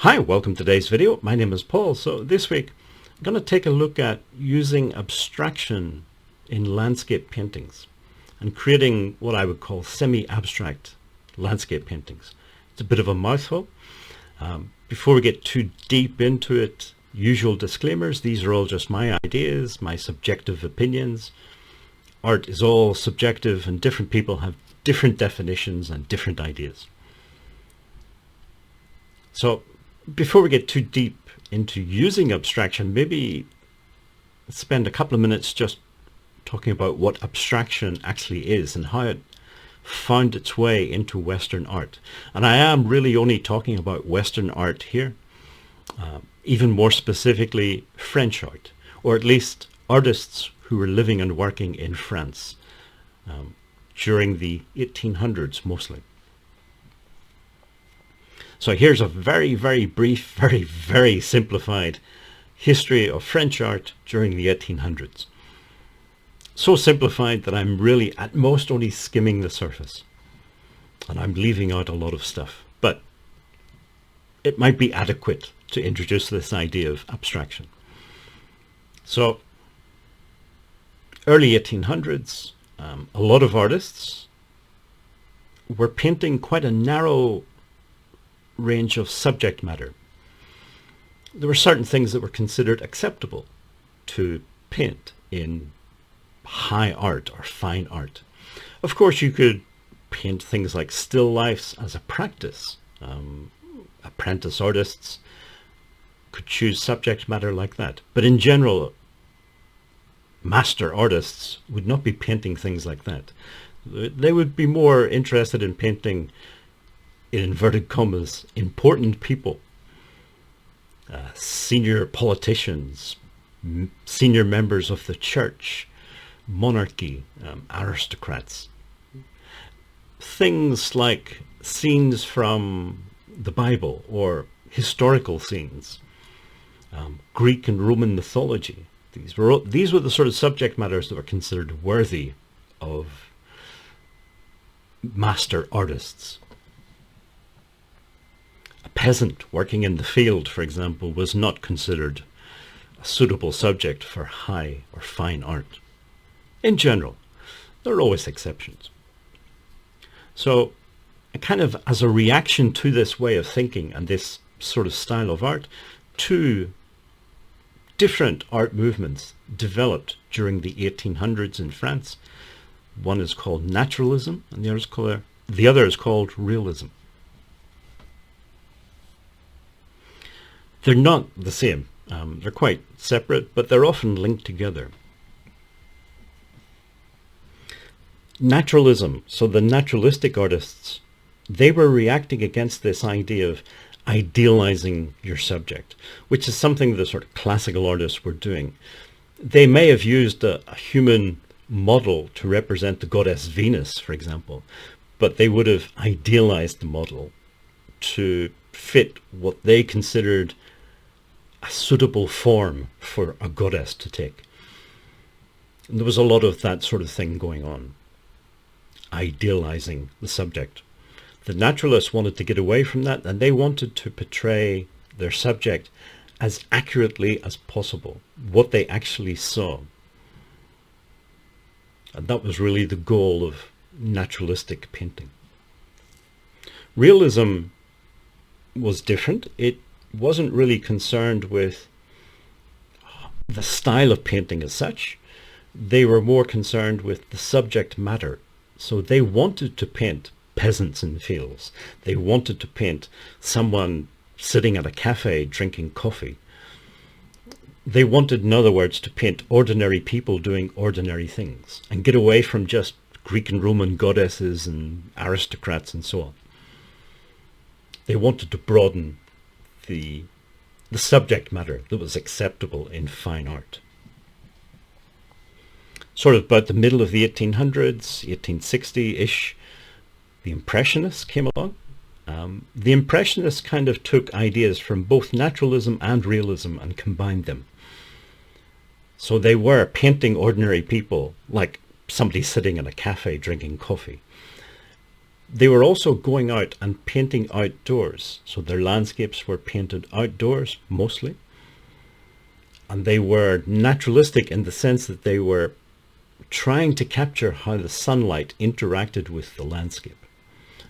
Hi, welcome to today's video. My name is Paul. So this week I'm going to take a look at using abstraction in landscape paintings and creating what I would call semi-abstract landscape paintings. It's a bit of a mouthful. Before we get too deep into it, usual disclaimers, these are all just my ideas, my subjective opinions. Art is all subjective and different people have different definitions and different ideas. So before we get too deep into using abstraction, maybe spend a couple of minutes just talking about what abstraction actually is and how it found its way into Western art. And I am really only talking about Western art here, even more specifically French art, or at least artists who were living and working in France during the 1800s mostly. So here's a very, very brief, very, very simplified history of French art during the 1800s. So simplified that I'm really at most only skimming the surface. And I'm leaving out a lot of stuff. But it might be adequate to introduce this idea of abstraction. So early 1800s, a lot of artists were painting quite a narrow range of subject matter. There were certain things that were considered acceptable to paint in high art or fine art. Of course, you could paint things like still lifes as a practice. Apprentice artists could choose subject matter like that. But in general, master artists would not be painting things like that. They would be more interested in painting, in inverted commas, important people, senior politicians, senior members of the church, monarchy, aristocrats. Things like scenes from the Bible or historical scenes, Greek and Roman mythology. These were the sort of subject matters that were considered worthy of master artists. A peasant working in the field, for example, was not considered a suitable subject for high or fine art. In general, there are always exceptions. So, kind of as a reaction to this way of thinking and this sort of style of art, two different art movements developed during the 1800s in France. One is called naturalism and the other is called realism. They're not the same. They're quite separate, but they're often linked together. Naturalism, so the naturalistic artists, they were reacting against this idea of idealizing your subject, which is something the sort of classical artists were doing. They may have used a human model to represent the goddess Venus, for example, but they would have idealized the model to fit what they considered a suitable form for a goddess to take. And there was a lot of that sort of thing going on, idealizing the subject. The naturalists wanted to get away from that, and they wanted to portray their subject as accurately as possible, what they actually saw. And that was really the goal of naturalistic painting. Realism was different. It wasn't really concerned with the style of painting as such. They were more concerned with the subject matter. So they wanted to paint peasants in fields. They wanted to paint someone sitting at a cafe drinking coffee. They wanted, in other words, to paint ordinary people doing ordinary things and get away from just Greek and Roman goddesses and aristocrats and so on. They wanted to broaden the subject matter that was acceptable in fine art. Sort of about the middle of the 1800s, 1860-ish, the Impressionists came along. The Impressionists kind of took ideas from both naturalism and realism and combined them. So they were painting ordinary people like somebody sitting in a cafe drinking coffee. They were also going out and painting outdoors. So their landscapes were painted outdoors mostly. And they were naturalistic in the sense that they were trying to capture how the sunlight interacted with the landscape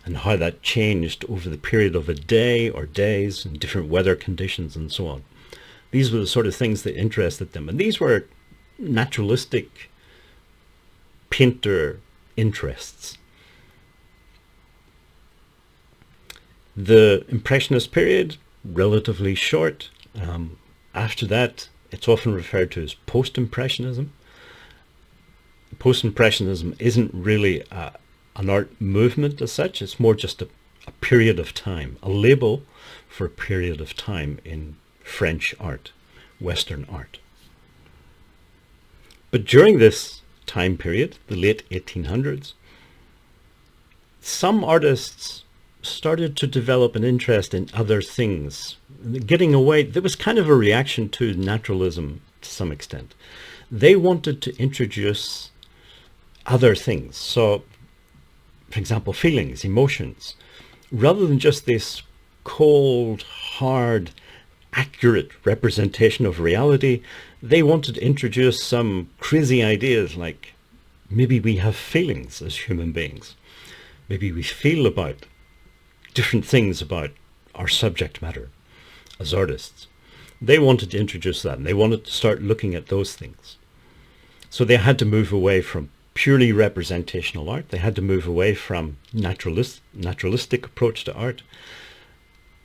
and how that changed over the period of a day or days and different weather conditions and so on. These were the sort of things that interested them. And these were naturalistic painter interests. The Impressionist period, relatively short. After that, it's often referred to as post-impressionism. Post-impressionism isn't really an art movement as such. It's more just a period of time, a label for a period of time in French art, Western art. But during this time period, the late 1800s, some artists started to develop an interest in other things, getting away. There was kind of a reaction to naturalism to some extent. They wanted to introduce other things. So, for example, feelings, emotions, rather than just this cold, hard, accurate representation of reality, they wanted to introduce some crazy ideas like maybe we have feelings as human beings. Maybe we feel about different things about our subject matter as artists. They wanted to introduce that, and they wanted to start looking at those things. So they had to move away from purely representational art. They had to move away from naturalistic approach to art,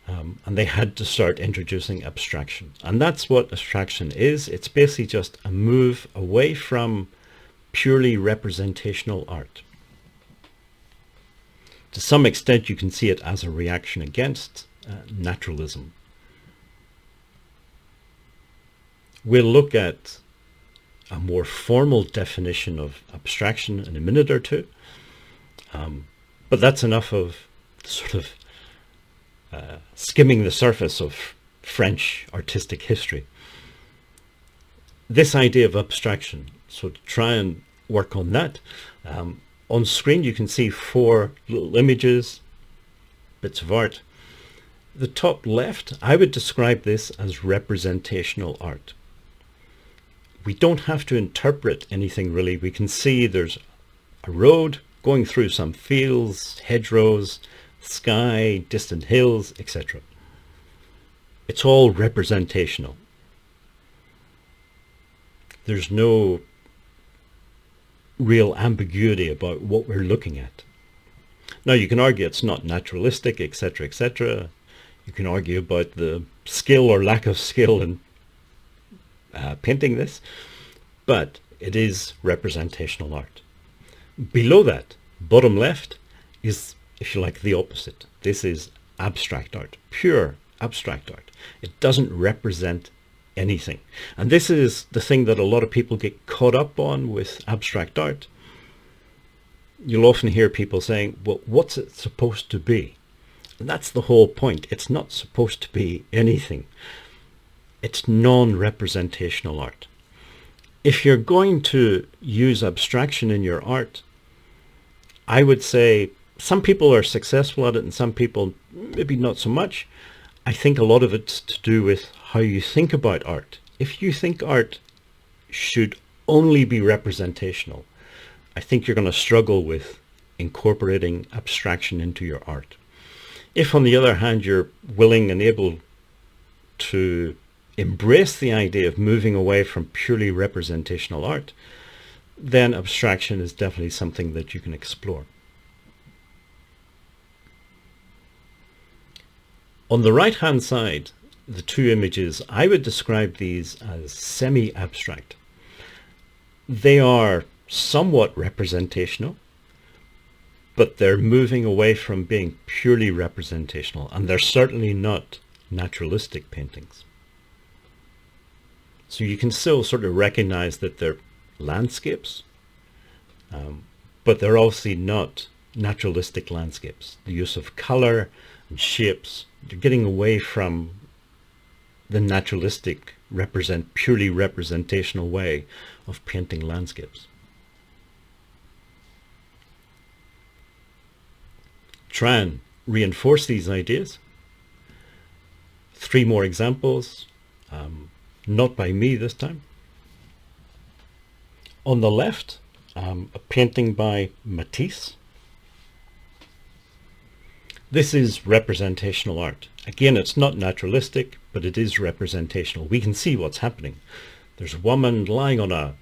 and they had to start introducing abstraction. And that's what abstraction is. It's basically just a move away from purely representational art. To some extent, you can see it as a reaction against naturalism. We'll look at a more formal definition of abstraction in a minute or two, but that's enough of sort of skimming the surface of French artistic history. This idea of abstraction, so to try and work on that, on screen you can see 4 little images, bits of art. The top left, I would describe this as representational art. We don't have to interpret anything really. We can see there's a road going through some fields, hedgerows, sky, distant hills, etc. It's all representational. There's no real ambiguity about what we're looking at. Now you can argue it's not naturalistic, etc., etc. You can argue about the skill or lack of skill in painting this, but it is representational art. Below that, bottom left, is, if you like, the opposite. This is abstract art, pure abstract art. It doesn't represent anything. And this is the thing that a lot of people get caught up on with abstract art. You'll often hear people saying, well, what's it supposed to be? And that's the whole point. It's not supposed to be anything. It's non-representational art. If you're going to use abstraction in your art, I would say some people are successful at it and some people maybe not so much. I think a lot of it's to do with how you think about art. If you think art should only be representational, I think you're going to struggle with incorporating abstraction into your art. If, on the other hand, you're willing and able to embrace the idea of moving away from purely representational art, then abstraction is definitely something that you can explore. On the right hand side, the 2 images, I would describe these as semi-abstract. They are somewhat representational, but they're moving away from being purely representational, and they're certainly not naturalistic paintings. So you can still sort of recognize that they're landscapes, but they're obviously not naturalistic landscapes. The use of color and shapes, they're getting away from the naturalistic, purely representational way of painting landscapes. try and reinforce these ideas. 3 more examples, not by me this time. On the left, a painting by Matisse. This is representational art. Again, it's not naturalistic, but it is representational. We can see what's happening. There's a woman lying on a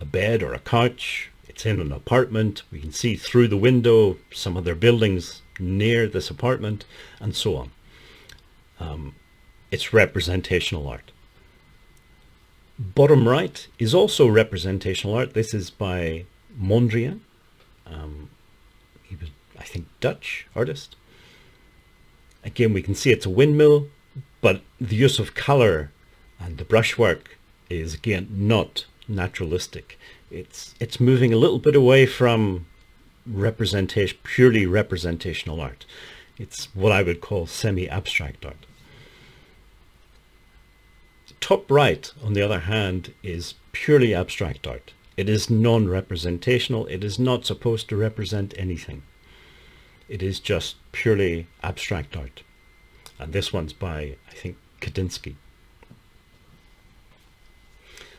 bed or a couch. It's in an apartment. We can see through the window some other buildings near this apartment, and so on. It's representational art. Bottom right is also representational art. This is by Mondrian. He was, I think, Dutch artist. Again, we can see it's a windmill, but the use of color and the brushwork is, again, not naturalistic. It's moving a little bit away from representation, purely representational art. It's what I would call semi-abstract art. Top right, on the other hand, is purely abstract art. It is non-representational. It is not supposed to represent anything. It is just purely abstract art. And this one's by, I think, Kandinsky.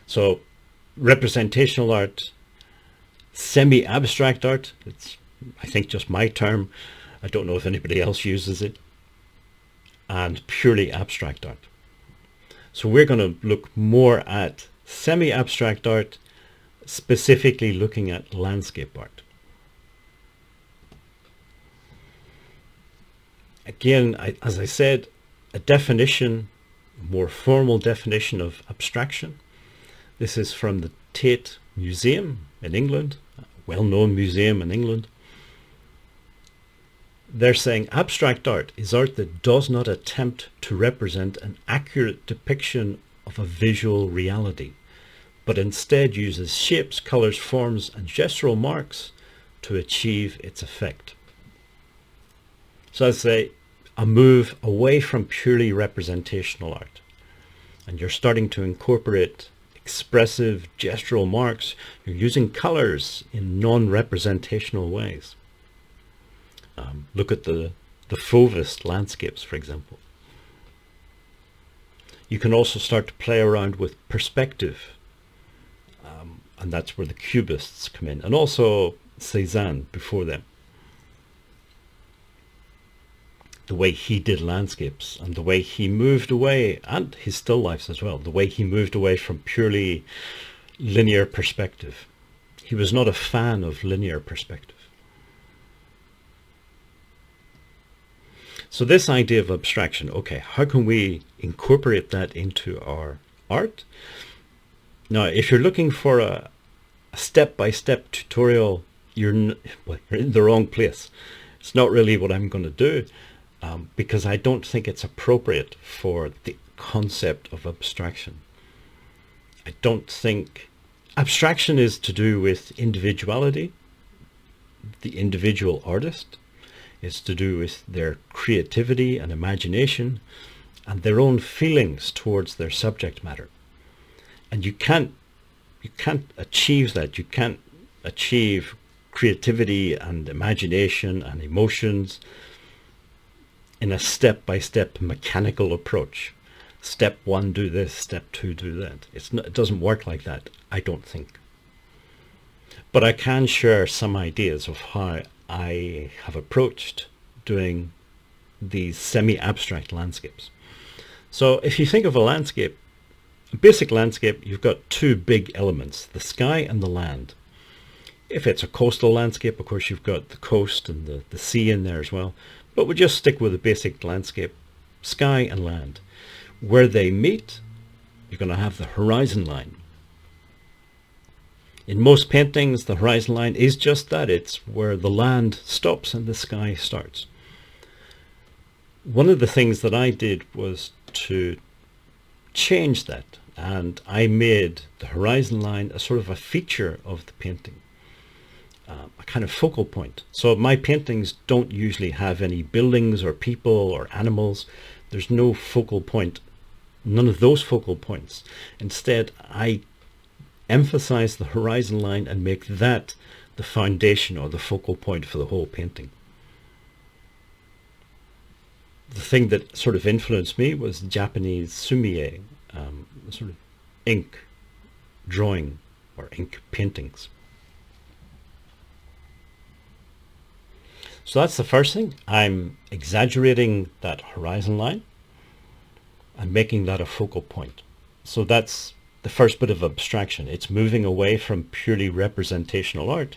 So, representational art, semi-abstract art, it's, I think, just my term. I don't know if anybody else uses it. And purely abstract art. So we're going to look more at semi-abstract art, specifically looking at landscape art. Again, as I said, a definition, more formal definition of abstraction. This is from the Tate Museum in England, a well-known museum in England. They're saying abstract art is art that does not attempt to represent an accurate depiction of a visual reality, but instead uses shapes, colors, forms, and gestural marks to achieve its effect. So I say a move away from purely representational art. And you're starting to incorporate expressive gestural marks. You're using colors in non-representational ways. Look at the Fauvist landscapes, for example. You can also start to play around with perspective. And that's where the Cubists come in. And also Cézanne before them. The way he did landscapes and the way he moved away, and his still lifes as well, the way he moved away from purely linear perspective. He was not a fan of linear perspective. So this idea of abstraction, okay, how can we incorporate that into our art? Now, if you're looking for a step-by-step tutorial, you're in the wrong place. It's not really what I'm going to do. Because I don't think it's appropriate for the concept of abstraction. I don't think abstraction is to do with individuality. The individual artist is to do with their creativity and imagination and their own feelings towards their subject matter. And you can't achieve that. You can't achieve creativity and imagination and emotions in a step-by-step mechanical approach. Step 1, do this. Step 2, do that. It doesn't work like that, I don't think. But I can share some ideas of how I have approached doing these semi-abstract landscapes. So if you think of a landscape, a basic landscape, you've got 2 big elements, the sky and the land. If it's a coastal landscape, of course, you've got the coast and the sea in there as well. But we'll just stick with the basic landscape, sky and land. Where they meet, you're going to have the horizon line. In most paintings, the horizon line is just that. It's where the land stops and the sky starts. One of the things that I did was to change that, and I made the horizon line a sort of a feature of the painting. A kind of focal point. So my paintings don't usually have any buildings or people or animals. There's no focal point, none of those focal points. Instead, I emphasize the horizon line and make that the foundation or the focal point for the whole painting. The thing that sort of influenced me was Japanese sumie, sort of ink drawing or ink paintings. So that's the first thing. I'm exaggerating that horizon line and making that a focal point. So that's the first bit of abstraction. It's moving away from purely representational art,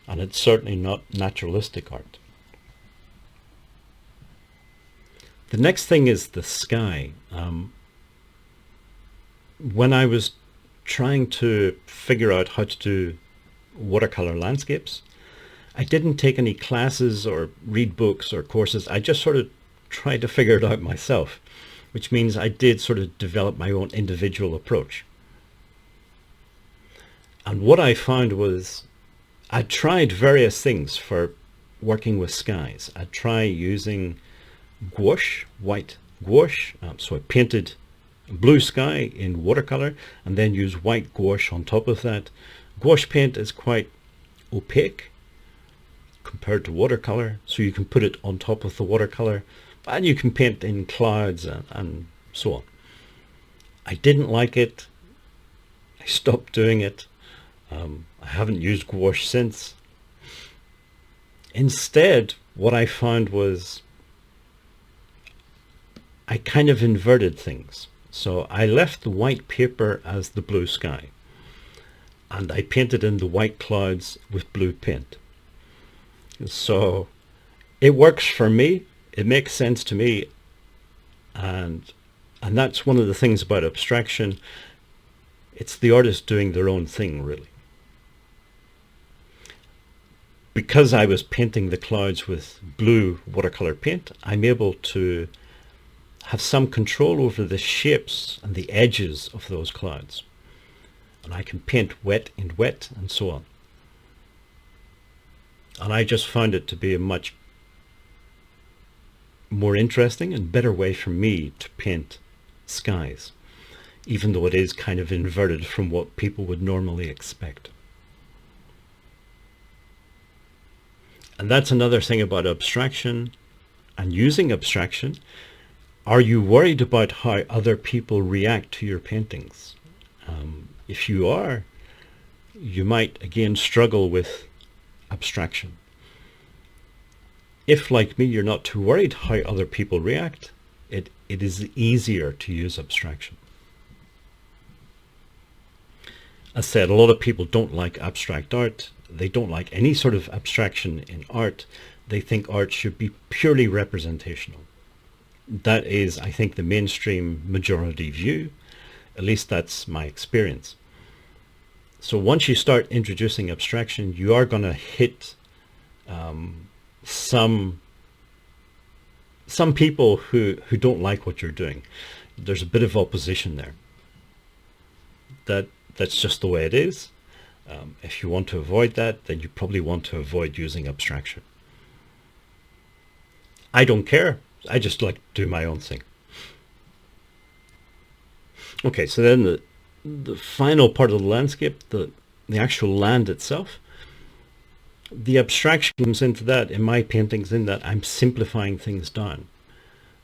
and it's certainly not naturalistic art. The next thing is the sky. When I was trying to figure out how to do watercolor landscapes, I didn't take any classes or read books or courses. I just sort of tried to figure it out myself, which means I did sort of develop my own individual approach. And what I found was I tried various things for working with skies. I tried using gouache, white gouache. So I painted blue sky in watercolor and then used white gouache on top of that. Gouache paint is quite opaque compared to watercolor, so you can put it on top of the watercolor and you can paint in clouds and so on. I didn't like it. I stopped doing it. I haven't used gouache since. Instead, what I found was I kind of inverted things. So I left the white paper as the blue sky, and I painted in the white clouds with blue paint. So it works for me. It makes sense to me, and that's one of the things about abstraction. It's the artist doing their own thing, really. Because I was painting the clouds with blue watercolor paint, I'm able to have some control over the shapes and the edges of those clouds. And I can paint wet and wet and so on. And I just found it to be a much more interesting and better way for me to paint skies, even though it is kind of inverted from what people would normally expect. And that's another thing about abstraction and using abstraction. Are you worried about how other people react to your paintings? If you are, you might again struggle with abstraction. If, like me, you're not too worried how other people react, it is easier to use abstraction. As said, a lot of people don't like abstract art. They don't like any sort of abstraction in art. They think art should be purely representational. That is, I think, the mainstream majority view. At least that's my experience. So once you start introducing abstraction, you are going to hit some people who don't like what you're doing. There's a bit of opposition there. That's just the way it is. If you want to avoid that, then you probably want to avoid using abstraction. I don't care. I just like to do my own thing. Okay, so then the final part of the landscape, the actual land itself, the abstraction comes into that. In my paintings, in that I'm simplifying things down.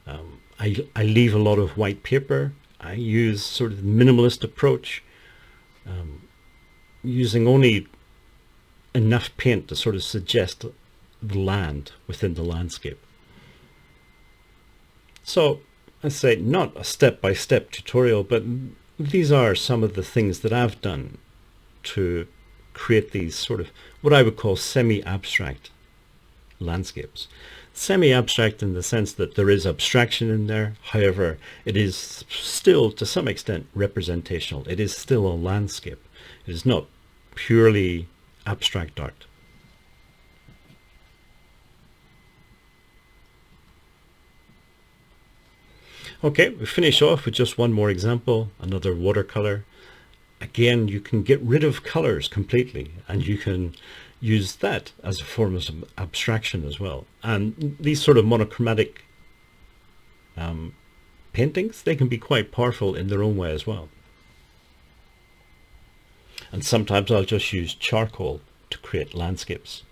I leave a lot of white paper. I use sort of the minimalist approach, using only enough paint to sort of suggest the land within the landscape. So let's say not a step-by-step tutorial, but these are some of the things that I've done to create these sort of what I would call semi-abstract landscapes. Semi-abstract in the sense that there is abstraction in there. However, it is still to some extent representational. It is still a landscape. It is not purely abstract art. Okay, we finish off with just one more example, another watercolor. Again, you can get rid of colors completely, and you can use that as a form of abstraction as well. And these sort of monochromatic paintings, they can be quite powerful in their own way as well. And sometimes I'll just use charcoal to create landscapes.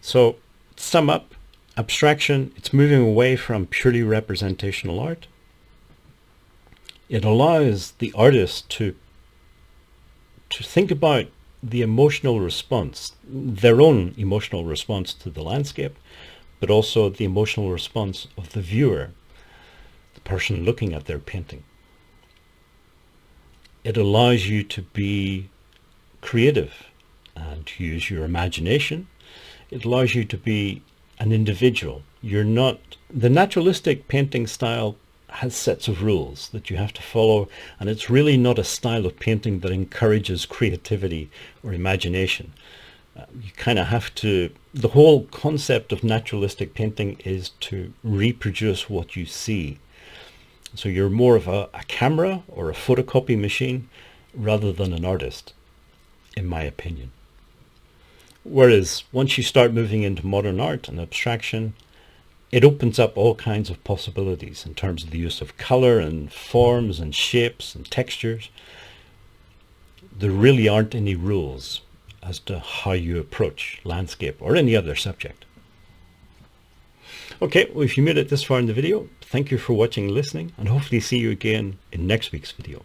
So, to sum up, Abstraction, it's moving away from purely representational art. It allows the artist to think about the emotional response, their own emotional response to the landscape, but also the emotional response of the viewer, the person looking at their painting. It allows you to be creative and to use your imagination. It allows you to be an individual. You're not, the naturalistic painting style has sets of rules that you have to follow, and it's really not a style of painting that encourages creativity or imagination. You kind of have to, the whole concept of naturalistic painting is to reproduce what you see. So you're more of a camera or a photocopy machine rather than an artist, in my opinion. Whereas once you start moving into modern art and abstraction, it opens up all kinds of possibilities in terms of the use of color and forms and shapes and textures. There really aren't any rules as to how you approach landscape or any other subject. Okay, well, if you made it this far in the video, thank you for watching and listening, and hopefully see you again in next week's video.